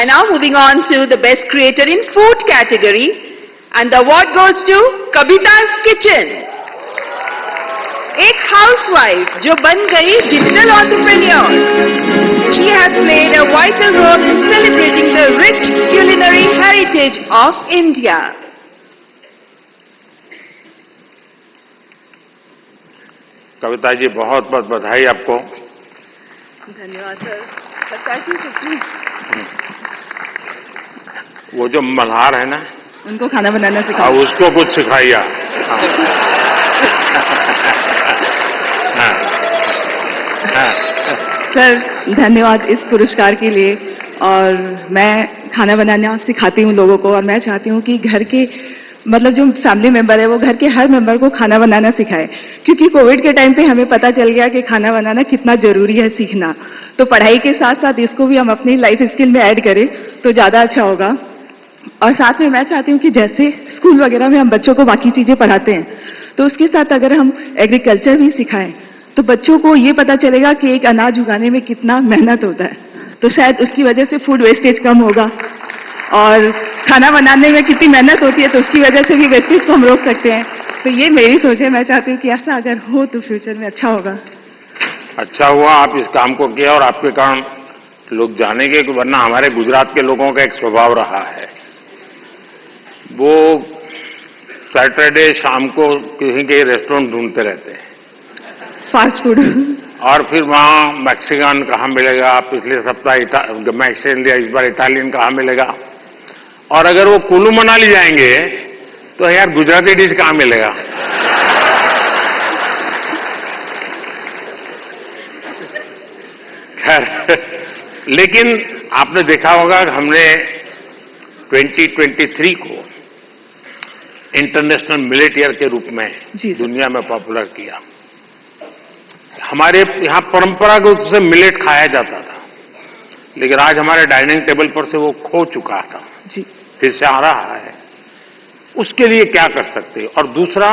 And now moving on to the best creator in food category, and the award goes to Kabita's Kitchen. एक housewife जो बन गई digital entrepreneur. She has played a vital role in celebrating the rich culinary heritage of India. Kavita ji, बहुत बहुत बधाई आपको. धन्यवाद sir. सच्चाई वो जो मल्हार है ना, उनको खाना बनाना सिखाओ. उसको कुछ सिखाइए. सर धन्यवाद इस पुरस्कार के लिए. और मैं खाना बनाना सिखाती हूँ लोगों को, और मैं चाहती हूँ कि घर के मतलब जो फैमिली मेंबर है वो घर के हर मेंबर को खाना बनाना सिखाए, क्योंकि कोविड के टाइम पे हमें पता चल गया कि खाना बनाना कितना जरूरी है सीखना. तो पढ़ाई के साथ साथ इसको भी हम अपनी लाइफ स्किल में ऐड करें तो ज्यादा अच्छा होगा. और साथ में मैं चाहती हूँ कि जैसे स्कूल वगैरह में हम बच्चों को बाकी चीजें पढ़ाते हैं, तो उसके साथ अगर हम एग्रीकल्चर भी सिखाएं तो बच्चों को ये पता चलेगा कि एक अनाज उगाने में कितना मेहनत होता है. तो शायद उसकी वजह से फूड वेस्टेज कम होगा. और खाना बनाने में कितनी मेहनत होती है तो उसकी वजह से भी वेस्टेज को हम रोक सकते हैं. तो ये मेरी सोच है. मैं चाहती हूँ कि ऐसा अगर हो तो फ्यूचर में अच्छा होगा. अच्छा हुआ आप इस काम को किया और आपके कारण लोग जानेंगे, कि वरना हमारे गुजरात के लोगों का एक स्वभाव रहा है, वो सैटरडे शाम को कहीं के रेस्टोरेंट ढूंढते रहते हैं, फास्ट फूड. और फिर वहां मैक्सिकन कहाँ मिलेगा, पिछले सप्ताह मैक्सिकन लिया, इस बार इटालियन कहाँ मिलेगा. और अगर वो कुल्लू मनाली जाएंगे तो यार गुजराती डिश कहाँ मिलेगा. लेकिन आपने देखा होगा कि हमने 2023 को इंटरनेशनल मिलेट ईयर के रूप में दुनिया में पॉपुलर किया. हमारे यहां परंपरागत रूप से मिलेट खाया जाता था, लेकिन आज हमारे डाइनिंग टेबल पर से वो खो चुका था. फिर से आ रहा है. उसके लिए क्या कर सकते हैं. और दूसरा,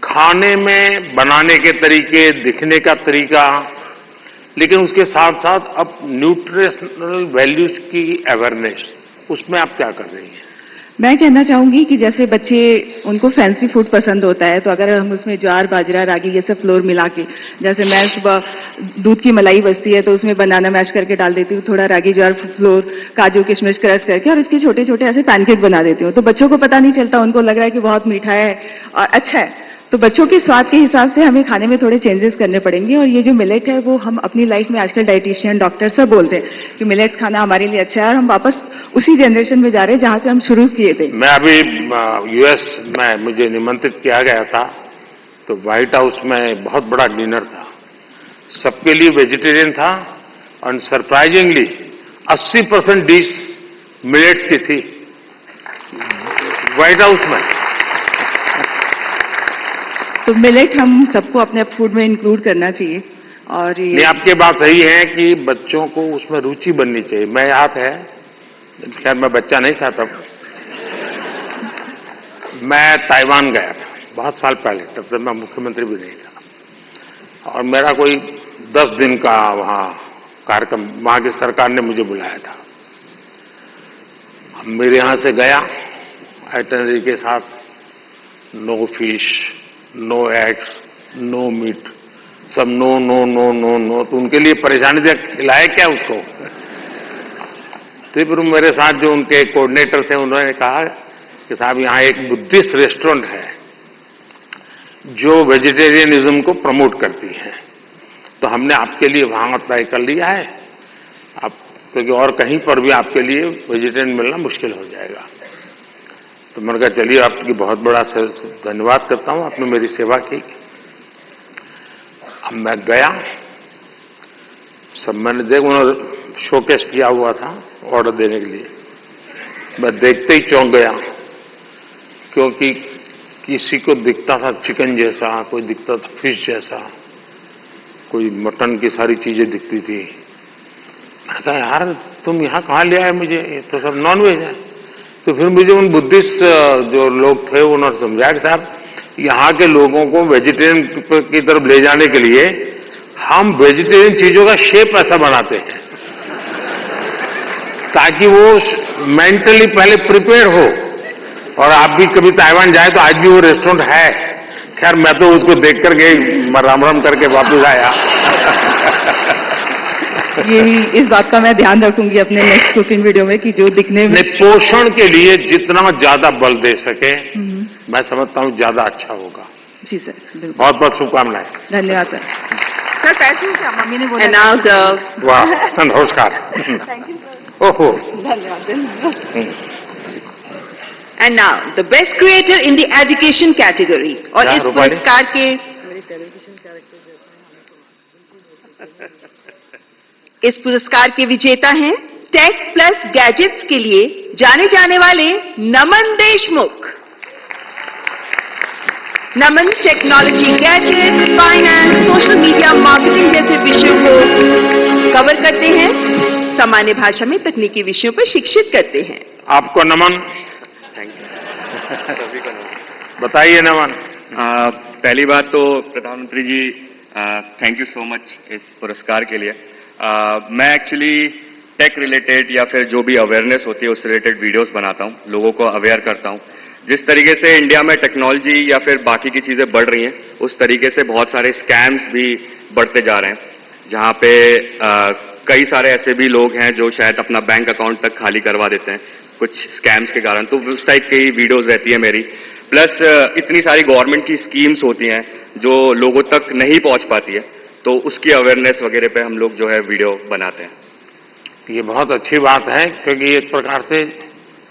खाने में बनाने के तरीके, दिखने का तरीका, लेकिन उसके साथ साथ अब न्यूट्रिशनल वैल्यूज की अवेयरनेस, उसमें आप क्या कर रही हैं. मैं कहना चाहूंगी कि जैसे बच्चे उनको फैंसी फूड पसंद होता है, तो अगर हम उसमें ज्वार, बाजरा, रागी ये सब फ्लोर मिला के, जैसे मैं सुबह दूध की मलाई बचती है तो उसमें बनाना मैश करके डाल देती हूँ, थोड़ा रागी ज्वार फ्लोर, काजू किशमिश क्रश करके, और इसके छोटे छोटे ऐसे पैनकेक बना देती हूँ. तो बच्चों को पता नहीं चलता, उनको लग रहा है कि बहुत मीठा है और अच्छा है. तो बच्चों के स्वाद के हिसाब से हमें खाने में थोड़े चेंजेस करने पड़ेंगे. और ये जो मिलेट है वो हम अपनी लाइफ में आजकल डाइटिशियन, डॉक्टर सब बोलते हैं कि मिलेट्स खाना हमारे लिए अच्छा है, और हम वापस उसी जनरेशन में जा रहे हैं जहां से हम शुरू किए थे. मैं अभी यूएस में मुझे निमंत्रित किया गया था, तो व्हाइट हाउस में बहुत बड़ा डिनर था, सबके लिए वेजिटेरियन था, और सरप्राइजिंगली 80% डिश मिलेट्स की थी व्हाइट हाउस में. तो मिलेट हम सबको अपने फूड में इंक्लूड करना चाहिए. और ये आपकी बात सही है कि बच्चों को उसमें रुचि बननी चाहिए. मैं याद है, खैर मैं बच्चा नहीं था तब, मैं ताइवान गया था बहुत साल पहले, तब तक मैं मुख्यमंत्री भी नहीं था, और मेरा कोई 10 दिन का वहां कार्यक्रम, वहां की सरकार ने मुझे बुलाया था. मेरे यहां से गया आइटनरी के साथ, no fish, no eggs, no meat, सब no no no no no. तो उनके लिए परेशानी थी, खिलाए क्या उसको. तो फिर मेरे साथ जो उनके कोऑर्डिनेटर थे, उन्होंने कहा कि साहब यहाँ एक बुद्धिस्ट रेस्टोरेंट है जो वेजिटेरियनिज्म को प्रमोट करती है, तो हमने आपके लिए वहां तय कर लिया है, आप क्योंकि और कहीं पर भी आपके लिए वेजिटेरियन मिलना मुश्किल हो जाएगा. तो मैंने कहा चलिए, आपकी बहुत बड़ा धन्यवाद करता हूं, आपने मेरी सेवा की. अब मैं गया, सब मैंने उन्होंने शोकेस किया हुआ था ऑर्डर देने के लिए. मैं देखते ही चौंक गया, क्योंकि किसी को दिखता था चिकन जैसा, कोई दिखता था फिश जैसा, कोई मटन की सारी चीजें दिखती थी. मैंने कहा यार तुम यहाँ कहाँ ले आए मुझे, ये तो सब नॉनवेज है. तो फिर मुझे उन बुद्धिस्ट जो लोग थे उन्होंने समझाया कि साहब यहाँ के लोगों को वेजिटेरियन की तरफ ले जाने के लिए हम वेजिटेरियन चीजों का शेप ऐसा बनाते हैं ताकि वो मेंटली पहले प्रिपेयर हो। और आप भी कभी ताइवान जाए तो आज भी वो रेस्टोरेंट है। खैर मैं तो उसको देख करके राम राम करके वापस आया। ये भी इस बात का मैं ध्यान रखूंगी अपने नेक्स्ट कुकिंग वीडियो में कि जो दिखने में पोषण के लिए जितना ज्यादा बल दे सके मैं समझता हूं ज्यादा अच्छा होगा। जी सर, बिल्कुल। बहुत बहुत शुभकामनाएं। धन्यवाद सर। सर पैसे क्या मम्मी ने बोला? And now the वाह, नमस्कार। ओहो, and now the best creator in the education category. और क्या इस रूपाली? पुरस्कार के इस पुरस्कार के विजेता हैं टेक प्लस गैजेट्स के लिए जाने जाने वाले Naman Deshmukh. Naman technology, gadgets, finance, social media, marketing जैसे विषयों को कवर करते हैं। सामान्य भाषा में तकनीकी विषयों पर शिक्षित करते हैं। आपको नमन। बताइए नमन। पहली बात तो प्रधानमंत्री जी थैंक यू सो मच इस पुरस्कार के लिए। मैं एक्चुअली टेक रिलेटेड या फिर जो भी अवेयरनेस होती है उस रिलेटेड वीडियोस बनाता हूँ, लोगों को अवेयर करता हूँ। जिस तरीके से इंडिया में टेक्नोलॉजी या फिर बाकी की चीजें बढ़ रही हैं उस तरीके से बहुत सारे स्कैम्स भी बढ़ते जा रहे हैं, जहाँ पे कई सारे ऐसे भी लोग हैं जो शायद अपना बैंक अकाउंट तक खाली करवा देते हैं कुछ स्कैम्स के कारण। तो उस टाइप की वीडियोस रहती है मेरी। प्लस इतनी सारी गवर्नमेंट की स्कीम्स होती हैं जो लोगों तक नहीं पहुंच पाती है, तो उसकी अवेयरनेस वगैरह पे हम लोग जो है वीडियो बनाते हैं। ये बहुत अच्छी बात है क्योंकि एक प्रकार से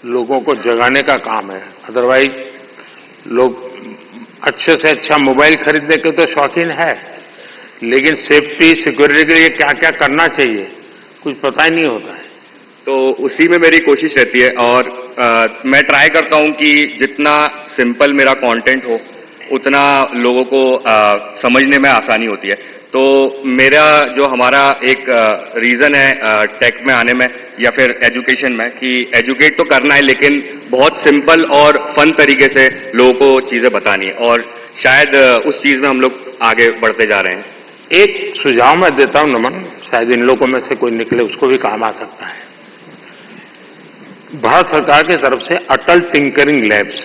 लोगों को जगाने का काम है। अदरवाइज लोग अच्छे से अच्छा मोबाइल खरीदने के तो शौकीन है, लेकिन सेफ्टी सिक्योरिटी के लिए क्या क्या करना चाहिए कुछ पता ही नहीं होता है। तो उसी में मेरी कोशिश रहती है और मैं ट्राई करता हूं कि जितना सिंपल मेरा कंटेंट हो उतना लोगों को समझने में आसानी होती है। तो मेरा जो हमारा एक रीजन है टेक में आने में या फिर एजुकेशन में कि एजुकेट तो करना है लेकिन बहुत सिंपल और फन तरीके से लोगों को चीजें बतानी है, और शायद उस चीज में हम लोग आगे बढ़ते जा रहे हैं। एक सुझाव मैं देता हूं नमन, शायद इन लोगों में से कोई निकले उसको भी काम आ सकता है। भारत सरकार की तरफ से अटल टिंकरिंग लैब्स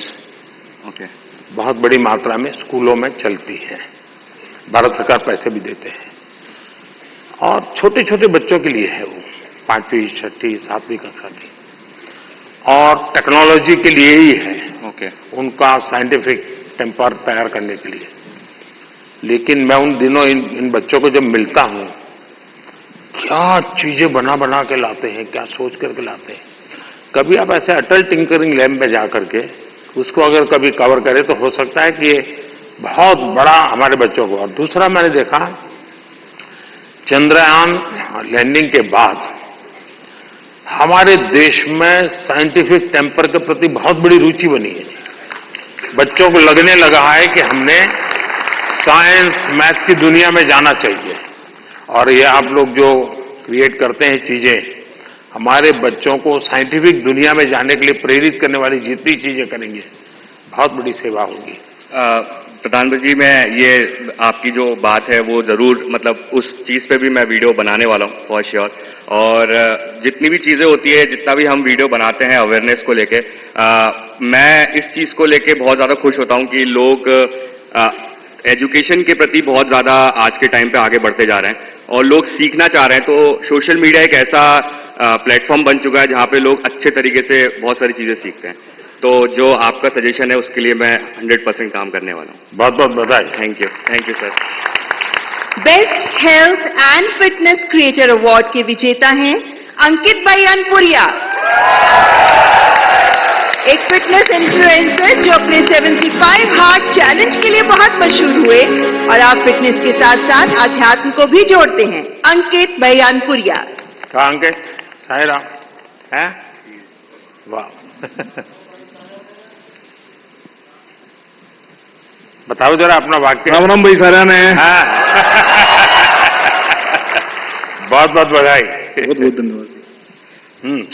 बहुत बड़ी मात्रा में स्कूलों में चलती है। भारत सरकार पैसे भी देते हैं और छोटे छोटे बच्चों के लिए है वो, 5वीं 6वीं 7वीं कक्षा की, और टेक्नोलॉजी के लिए ही है। उनका साइंटिफिक टेम्पर तैयार करने के लिए। लेकिन मैं उन दिनों इन बच्चों को जब मिलता हूं, क्या चीजें बना बना के लाते हैं, क्या सोच करके लाते हैं। कभी आप ऐसे अटल टिंकरिंग लैब में जाकर के उसको अगर कभी कवर करें तो हो सकता है कि ये बहुत बड़ा हमारे बच्चों को। और दूसरा मैंने देखा चंद्रयान लैंडिंग के बाद हमारे देश में साइंटिफिक टेम्पर के प्रति बहुत बड़ी रुचि बनी है। बच्चों को लगने लगा है कि हमने साइंस मैथ की दुनिया में जाना चाहिए। और ये आप लोग जो क्रिएट करते हैं चीजें, हमारे बच्चों को साइंटिफिक दुनिया में जाने के लिए प्रेरित करने वाली जितनी चीजें करेंगे बहुत बड़ी सेवा होगी। प्रधानमंत्री जी, मैं ये आपकी जो बात है वो जरूर मतलब उस चीज पे भी मैं वीडियो बनाने वाला हूँ फॉर श्योर। और जितनी भी चीजें होती है, जितना भी हम वीडियो बनाते हैं अवेयरनेस को लेके, मैं इस चीज को लेके बहुत ज्यादा खुश होता हूँ कि लोग एजुकेशन के प्रति बहुत ज्यादा आज के टाइम पे आगे बढ़ते जा रहे हैं और लोग सीखना चाह रहे हैं। तो सोशल मीडिया एक ऐसा प्लेटफॉर्म बन चुका है जहां पे लोग अच्छे तरीके से बहुत सारी चीजें सीखते हैं। तो जो आपका सजेशन है उसके लिए मैं 100% काम करने वाला हूँ। बहुत बहुत बधाई। Thank you sir. Best health and fitness creator award के विजेता हैं अंकित भाई अनपुरिया, एक फिटनेस इन्फ्लुएंसर जो अपने 75 हार्ट चैलेंज के लिए बहुत मशहूर हुए और आप फिटनेस के साथ साथ आध्यात्म को भी जोड़ते हैं। अंकित भाई अनपुरिया। कहा अंकित साई राम है, वाह। बताओ जरा अपना वाक्य। राम राम भाई सारा ने। बहुत बहुत बधाई। बहुत बहुत धन्यवाद।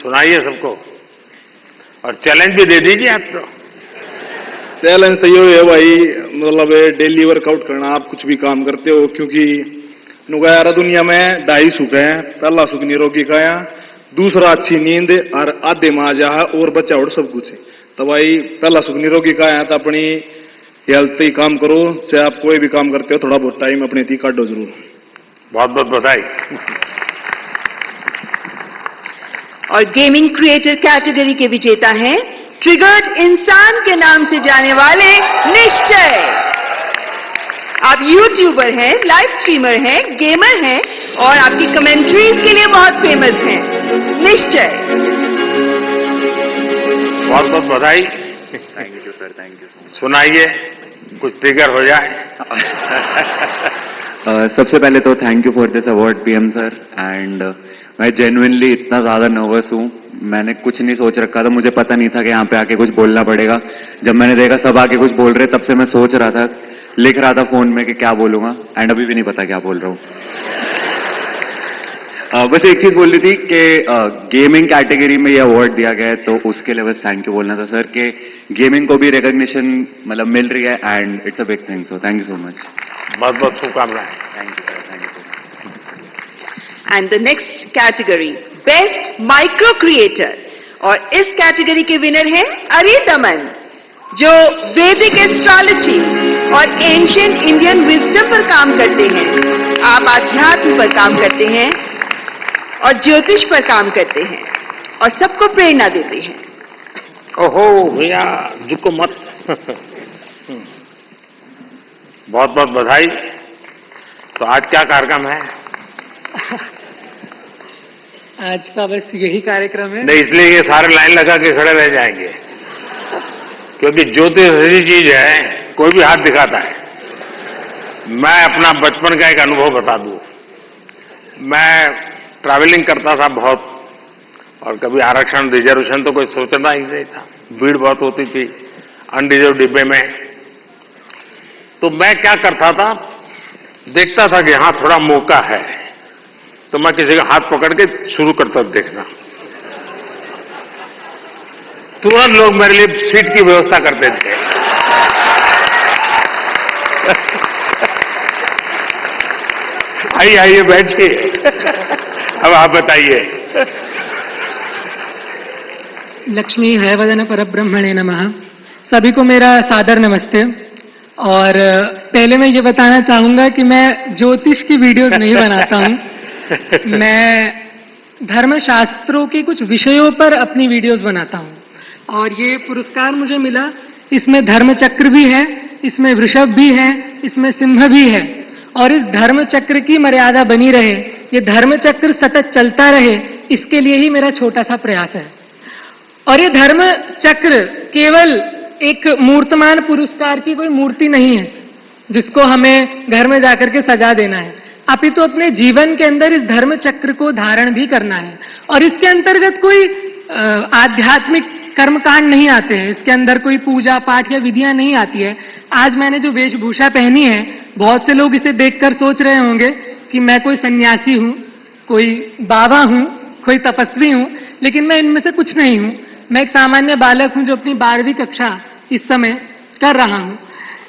सुनाइए सबको और चैलेंज भी दे दीजिए आप। तो चैलेंज तो ये है भाई, मतलब डेली वर्कआउट करना। आप कुछ भी काम करते हो, क्योंकि नुका यार दुनिया में 2.5 सुख है। पहला सुख निरोगी काया, दूसरा अच्छी नींद और आधे में आ जा और बच्चा और सब कुछ है। तो भाई पहला सुख निरोगी का है तो अपनी हेल्थ ही काम करो, चाहे आप कोई भी काम करते हो थोड़ा बहुत टाइम अपने थी काटो जरूर। बहुत बहुत बधाई। और गेमिंग क्रिएटर कैटेगरी के विजेता हैं ट्रिगर्ड इंसान के नाम से जाने वाले निश्चय। आप यूट्यूबर हैं, लाइव स्ट्रीमर हैं, गेमर हैं और आपकी कमेंट्रीज के लिए बहुत फेमस हैं। निश्चय, बहुत बहुत बधाई। Thank you sir, thank you so much. सुनाइए, कुछ ट्रिगर हो जाए। सबसे पहले तो thank you for this award PM sir. And मैं जेन्युइनली इतना ज्यादा नर्वस हूँ, मैंने कुछ नहीं सोच रखा था, मुझे पता नहीं था कि यहाँ पे आके कुछ बोलना पड़ेगा। जब मैंने देखा सब आके कुछ बोल रहे तब से मैं सोच रहा था, लिख रहा था फोन में कि क्या बोलूंगा, एंड अभी भी नहीं पता क्या बोल रहा हूँ। बस एक चीज बोल रही थी कि गेमिंग कैटेगरी में ये अवार्ड दिया गया है, तो उसके लिए बस थैंक यू बोलना था सर कि गेमिंग को भी रिकॉग्निशन मतलब मिल रही है and it's a big thing, so thank you so much. बहुत बहुत शुभकामनाएं। Thank you sir, thank you so much. And the next category best micro creator, और इस कैटेगरी के विनर हैं अरिदमन, जो वैदिक एस्ट्रोलॉजी और एंशिएंट इंडियन विजडम पर काम करते हैं। आप आध्यात्म पर काम करते हैं और ज्योतिष पर काम करते हैं और सबको प्रेरणा देते हैं। ओहो भैया झुको मत। बहुत बहुत बधाई। तो आज क्या कार्यक्रम है? आज का बस यही कार्यक्रम है। नहीं, इसलिए ये सारे लाइन लगा के खड़े रह जाएंगे, क्योंकि ज्योतिष ऐसी चीज है कोई भी हाथ दिखाता है। मैं अपना बचपन का एक अनुभव बता दूं। मैं ट्रैवलिंग करता था बहुत, और कभी आरक्षण रिजर्वेशन तो कोई सोचना ही नहीं था, भीड़ बहुत होती थी अनरिजर्व डिब्बे में। तो मैं क्या करता था, देखता था कि हाँ थोड़ा मौका है, तो मैं किसी का हाथ पकड़ के शुरू करता देखना। तुरंत लोग मेरे लिए सीट की व्यवस्था करते थे। आइए आइए बैठिए। अब आप बताइए। लक्ष्मी हयवदन परब्रह्मणे नमः। सभी को मेरा सादर नमस्ते। और पहले मैं ये बताना चाहूंगा कि मैं ज्योतिष की वीडियोस नहीं बनाता हूं। मैं धर्मशास्त्रों के कुछ विषयों पर अपनी वीडियोस बनाता हूं। और ये पुरस्कार मुझे मिला, इसमें धर्म चक्र भी है, इसमें वृषभ भी है, इसमें सिंह भी है। और इस धर्म चक्र की मर्यादा बनी रहे, ये धर्म चक्र सतत चलता रहे, इसके लिए ही मेरा छोटा सा प्रयास है। और ये धर्म चक्र केवल एक मूर्तमान पुरस्कार की कोई मूर्ति नहीं है जिसको हमें घर में जाकर के सजा देना है, अपितु अपने जीवन के अंदर इस धर्म चक्र को धारण भी करना है। और इसके अंतर्गत कोई आध्यात्मिक कर्मकांड नहीं आते हैं, इसके अंदर कोई पूजा पाठ या विधियां नहीं आती है। आज मैंने जो वेशभूषा पहनी है, बहुत से लोग इसे देखकर सोच रहे होंगे कि मैं कोई सन्यासी हूं, कोई बाबा हूं, कोई तपस्वी हूं, लेकिन मैं इनमें से कुछ नहीं हूं। मैं एक सामान्य बालक हूं जो अपनी 12वीं कक्षा इस समय कर रहा हूं।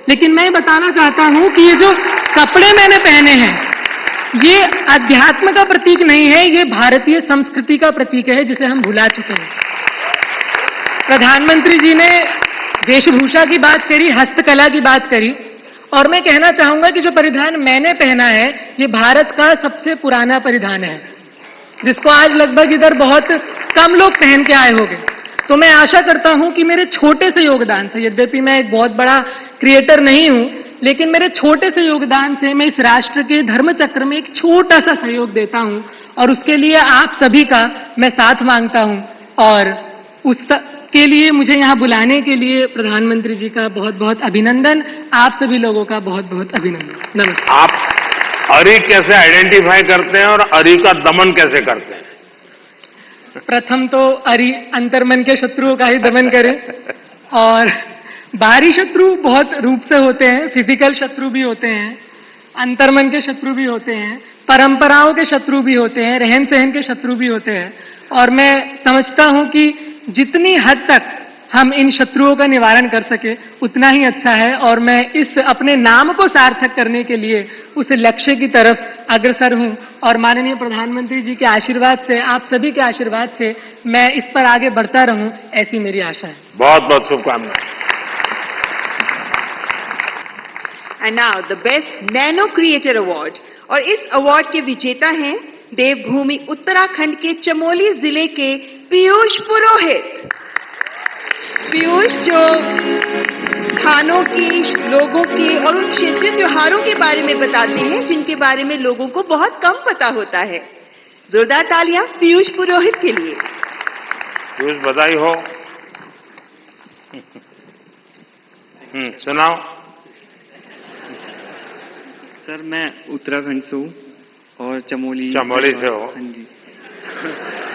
लेकिन मैं बताना चाहता हूं कि ये जो कपड़े मैंने पहने हैं, ये अध्यात्म का प्रतीक नहीं है, ये भारतीय संस्कृति का प्रतीक है जिसे हम भुला चुके हैं। प्रधानमंत्री जी ने वेशभूषा की बात करी, हस्तकला की बात करी, और मैं कहना चाहूंगा कि जो परिधान मैंने पहना है, ये भारत का सबसे पुराना परिधान है, जिसको आज लगभग इधर बहुत कम लोग पहन के आए होंगे। तो मैं आशा करता हूं कि मेरे छोटे से योगदान से, यद्यपि मैं एक बहुत बड़ा क्रिएटर नहीं हूं, लेकिन मेरे छोटे से योगदान से मैं इस राष्ट्र के धर्म चक्र में एक छोटा सा सहयोग देता हूं, और उसके लिए आप सभी का मैं साथ मांगता हूं। और उसके लिए मुझे यहां बुलाने के लिए प्रधानमंत्री जी का बहुत बहुत अभिनंदन, आप सभी लोगों का बहुत बहुत अभिनंदन। नमस्कार। आप अरि कैसे आइडेंटिफाई करते हैं और अरि का दमन कैसे करते हैं? प्रथम तो अरि अंतर्मन के शत्रुओं का ही दमन करें, और बाहरी शत्रु बहुत रूप से होते हैं, फिजिकल शत्रु भी होते हैं, अंतर्मन के शत्रु भी होते हैं, परंपराओं के शत्रु भी होते हैं, रहन सहन के शत्रु भी होते हैं। और मैं समझता हूं कि जितनी हद तक हम इन शत्रुओं का निवारण कर सके उतना ही अच्छा है, और मैं इस अपने नाम को सार्थक करने के लिए उस लक्ष्य की तरफ अग्रसर हूं और माननीय प्रधानमंत्री जी के आशीर्वाद से, आप सभी के आशीर्वाद से मैं इस पर आगे बढ़ता रहूं, ऐसी मेरी आशा है। बहुत बहुत शुभकामनाएं। And now the best nano creator award, और इस अवार्ड के विजेता हैं देवभूमि उत्तराखंड के चमोली जिले के पीयूष पुरोहित। पीयूष जो स्थानों की, लोगों की और उन क्षेत्रीय त्योहारों के बारे में बताते हैं जिनके बारे में लोगों को बहुत कम पता होता है। जोरदार तालियां पीयूष पुरोहित के लिए। पीयूष बधाई हो। सुनाओ। सर मैं उत्तराखंड से हूँ और चमोली से हो। हाँ जी।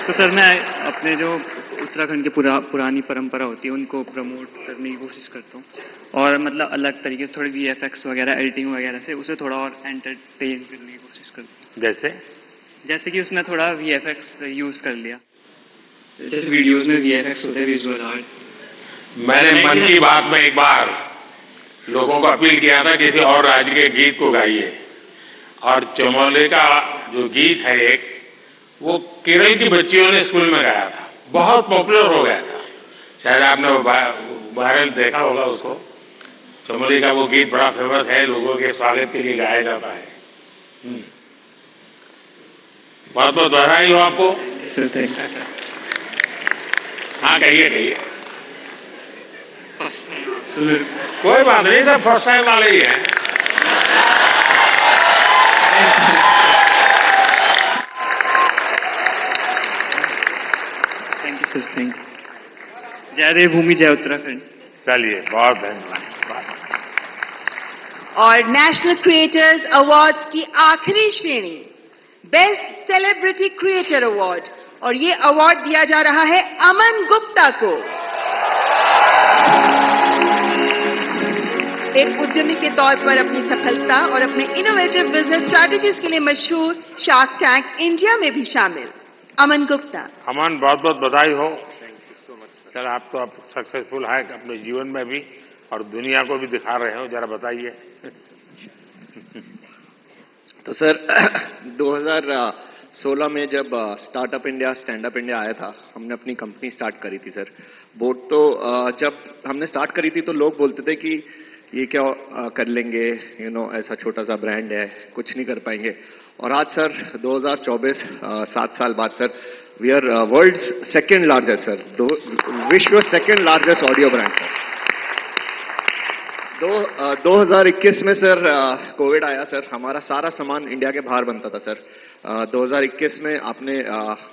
तो सर मैं अपने जो उत्तराखंड की पुरानी परंपरा होती है उनको प्रमोट करने की कोशिश करता हूँ, और मतलब अलग तरीके से थोड़ी VFX वगैरह, एडिटिंग वगैरह से उसे थोड़ा और एंटरटेन करने की कोशिश करता हूँ। जैसे कि उसमें थोड़ा VFX यूज कर लिया, जैसे वीडियोस में VFX होते हैं, विजुअल आर्ट्स। मैंने मन की बात में एक बार लोगों को अपील किया था किसी और राज्य के गीत को गाइए, और चमोली का जो गीत है एक, वो केरल की बच्चियों ने स्कूल में गाया था, बहुत पॉपुलर हो गया था। शायद आपने वायरल देखा होगा उसको। चमोली का वो गीत बड़ा फेमस है, लोगों के स्वागत के लिए गाया जाता है। बहुत बहुत बधाई हो आपको। हाँ कहिए। कोई बात नहीं, सब फर्स्ट टाइम वाले ही हैं। Thank you sir, thank you. जय देवभूमि, जय उत्तराखंड। चलिए, बहुत धन्यवाद। और नेशनल क्रिएटर्स अवार्ड्स की आखिरी श्रेणी, बेस्ट सेलिब्रिटी क्रिएटर अवार्ड, और ये अवार्ड दिया जा रहा है अमन गुप्ता को। एक उद्यमी के तौर पर अपनी सफलता और अपने इनोवेटिव बिजनेस स्ट्रैटेजीज के लिए मशहूर शार्क टैंक इंडिया में भी शामिल अमन गुप्ता। अमन, बहुत बहुत बधाई हो। सर आप तो आप सक्सेसफुल है अपने जीवन में भी और दुनिया को भी दिखा रहे हो, जरा बताइए। तो सर 2016 में जब startup India, stand up India आया था, हमने अपनी कंपनी स्टार्ट करी थी सर। बोट तो जब हमने स्टार्ट करी थी तो लोग बोलते थे कि ये क्या कर लेंगे, ऐसा छोटा सा ब्रांड है, कुछ नहीं कर पाएंगे। और आज सर 2024, 7 साल बाद sir, we are world's second largest sir, विश्व second largest audio brand sir. 2021 में सर कोविड आया सर, हमारा सारा सामान इंडिया के बाहर बनता था सर। 2021 में आपने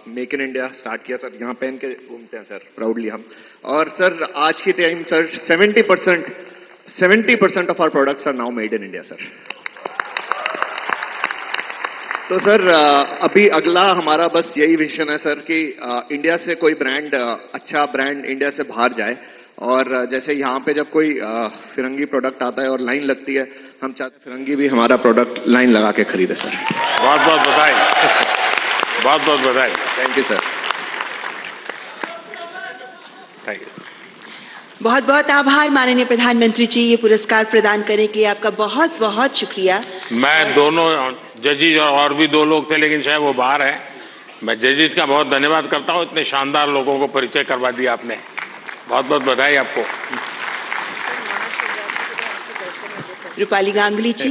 मेक इन इंडिया स्टार्ट किया सर, यहाँ पहन के घूमते हैं सर प्राउडली हम। और सर आज की time sir 70% of our products are now made in India sir. तो सर अभी अगला हमारा बस यही विजन है सर कि इंडिया से कोई ब्रांड, अच्छा ब्रांड इंडिया से बाहर जाए। और जैसे यहाँ पे जब कोई फिरंगी प्रोडक्ट आता है और लाइन लगती है, हम चाहते फिरंगी भी हमारा प्रोडक्ट लाइन लगा के खरीदे सर। बहुत बहुत बधाई। बहुत बहुत बधाई। Thank you sir. Thank you. बहुत बहुत आभार माननीय प्रधानमंत्री जी, ये पुरस्कार प्रदान करने के लिए आपका बहुत बहुत शुक्रिया। मैं दोनों जजेज और भी 2 लोग थे, लेकिन शायद वो बाहर है। मैं जजेज का बहुत धन्यवाद करता हूँ, इतने शानदार लोगों को परिचय करवा दिया आपने। बहुत बहुत बधाई आपको। रूपाली गांगुली जी।